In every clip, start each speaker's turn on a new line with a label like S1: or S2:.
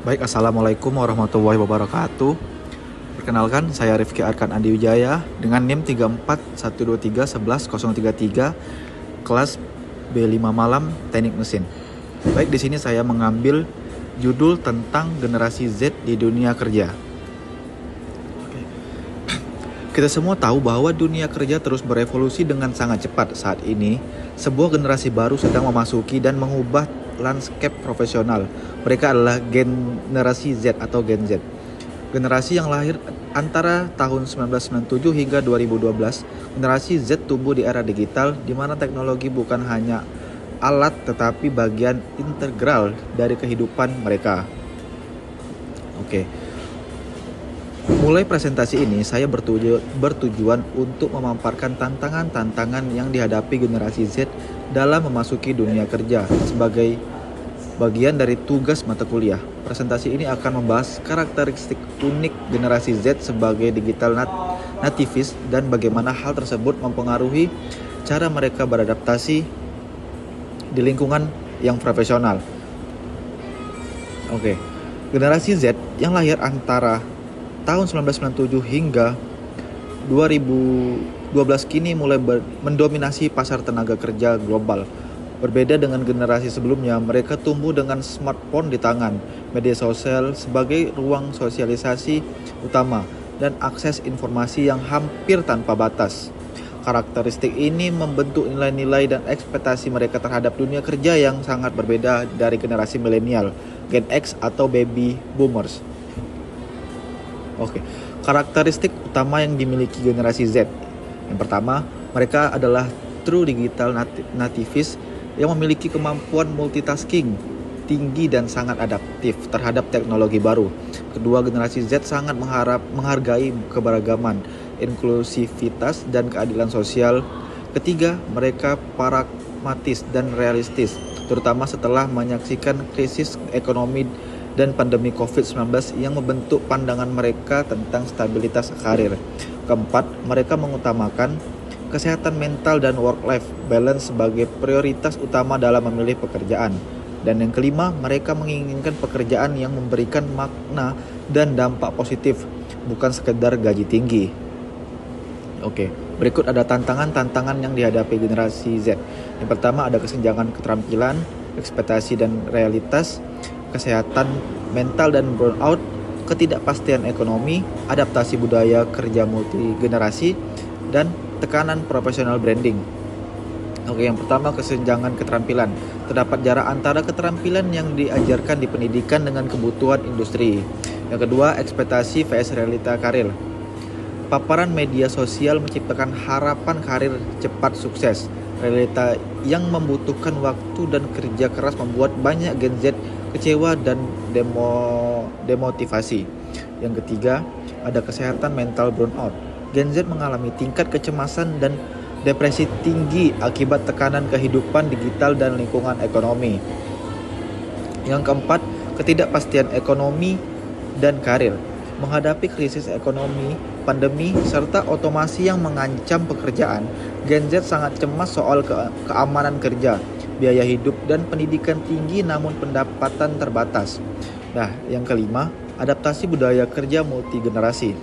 S1: Baik, Assalamualaikum warahmatullahi wabarakatuh. Perkenalkan, saya Rifki Arkan Andi Wijaya dengan NIM 3412311033 kelas B5 Malam Teknik Mesin. Baik, di sini saya mengambil judul tentang generasi Z di dunia kerja. Kita semua tahu bahwa dunia kerja terus berevolusi dengan sangat cepat saat ini. Sebuah generasi baru sedang memasuki dan mengubah landscape profesional. Mereka adalah generasi Z atau Gen Z. Generasi yang lahir antara tahun 1997 hingga 2012, generasi Z tumbuh di era digital di mana teknologi bukan hanya alat tetapi bagian integral dari kehidupan mereka. Mulai presentasi ini, saya bertujuan untuk memaparkan tantangan-tantangan yang dihadapi generasi Z dalam memasuki dunia kerja sebagai bagian dari tugas mata kuliah. Presentasi ini akan membahas karakteristik unik generasi Z sebagai digital nativis dan bagaimana hal tersebut mempengaruhi cara mereka beradaptasi di lingkungan yang profesional. Generasi Z yang lahir antara tahun 1997 hingga 2012 kini mulai mendominasi pasar tenaga kerja global. Berbeda dengan generasi sebelumnya, mereka tumbuh dengan smartphone di tangan, media sosial sebagai ruang sosialisasi utama, dan akses informasi yang hampir tanpa batas. Karakteristik ini membentuk nilai-nilai dan ekspektasi mereka terhadap dunia kerja yang sangat berbeda dari generasi milenial, Gen X atau Baby Boomers. Karakteristik utama yang dimiliki generasi Z. Yang pertama, mereka adalah true digital natives yang memiliki kemampuan multitasking tinggi dan sangat adaptif terhadap teknologi baru. Kedua, generasi Z sangat menghargai keberagaman, inklusivitas, dan keadilan sosial. Ketiga, mereka pragmatis dan realistis, terutama setelah menyaksikan krisis ekonomi dan pandemi COVID-19 yang membentuk pandangan mereka tentang stabilitas karir. Keempat, mereka mengutamakan kesehatan mental dan work-life balance sebagai prioritas utama dalam memilih pekerjaan. Dan yang kelima, mereka menginginkan pekerjaan yang memberikan makna dan dampak positif, bukan sekedar gaji tinggi. Berikut ada tantangan-tantangan yang dihadapi generasi Z. Yang pertama ada kesenjangan keterampilan, ekspektasi dan realitas, kesehatan mental dan burnout, ketidakpastian ekonomi, adaptasi budaya kerja multigenerasi, dan tekanan profesional branding. Yang pertama kesenjangan keterampilan. Terdapat jarak antara keterampilan yang diajarkan di pendidikan dengan kebutuhan industri. Yang kedua, ekspektasi vs realita karir. Paparan media sosial menciptakan harapan karir cepat sukses. Realita yang membutuhkan waktu dan kerja keras membuat banyak Gen Z kecewa dan demotivasi. Yang ketiga, ada kesehatan mental burnout. Gen Z mengalami tingkat kecemasan dan depresi tinggi akibat tekanan kehidupan digital dan lingkungan ekonomi. Yang keempat, ketidakpastian ekonomi dan karir. Menghadapi krisis ekonomi, pandemi, serta otomasi yang mengancam pekerjaan, Gen Z sangat cemas soal keamanan kerja, biaya hidup, dan pendidikan tinggi namun pendapatan terbatas. Yang kelima, adaptasi budaya kerja multigenerasi.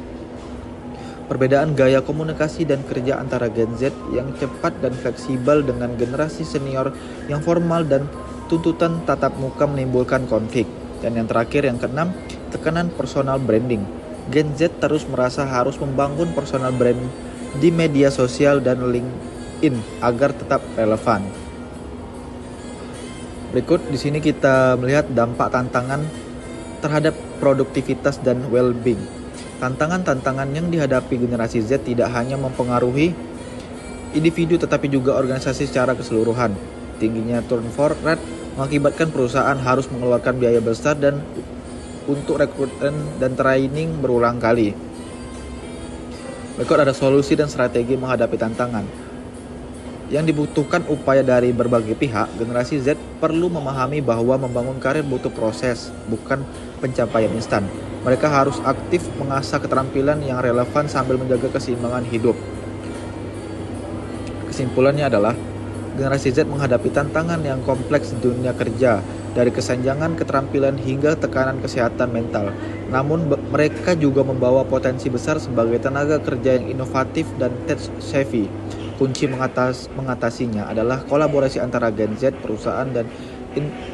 S1: Perbedaan gaya komunikasi dan kerja antara Gen Z yang cepat dan fleksibel dengan generasi senior yang formal dan tuntutan tatap muka menimbulkan konflik. Dan yang terakhir, yang keenam, tekanan personal branding. Gen Z terus merasa harus membangun personal brand di media sosial dan LinkedIn agar tetap relevan. Berikut di sini kita melihat dampak tantangan terhadap produktivitas dan well-being. Tantangan-tantangan yang dihadapi generasi Z tidak hanya mempengaruhi individu tetapi juga organisasi secara keseluruhan. Tingginya turnover rate mengakibatkan perusahaan harus mengeluarkan biaya besar dan untuk rekrutmen dan training berulang kali. Berikut ada solusi dan strategi menghadapi tantangan. Yang dibutuhkan upaya dari berbagai pihak. Generasi Z perlu memahami bahwa membangun karir butuh proses, bukan pencapaian instan. Mereka harus aktif mengasah keterampilan yang relevan sambil menjaga keseimbangan hidup. Kesimpulannya adalah generasi Z menghadapi tantangan yang kompleks di dunia kerja dari kesenjangan keterampilan hingga tekanan kesehatan mental. Namun mereka juga membawa potensi besar sebagai tenaga kerja yang inovatif dan tech savvy. Kunci mengatasinya adalah kolaborasi antara Gen Z, perusahaan, dan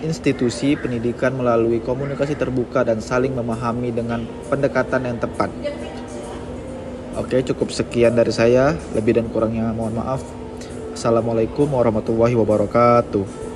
S1: institusi pendidikan melalui komunikasi terbuka dan saling memahami dengan pendekatan yang tepat. Oke, cukup sekian dari saya. Lebih dan kurangnya mohon maaf. Assalamualaikum warahmatullahi wabarakatuh.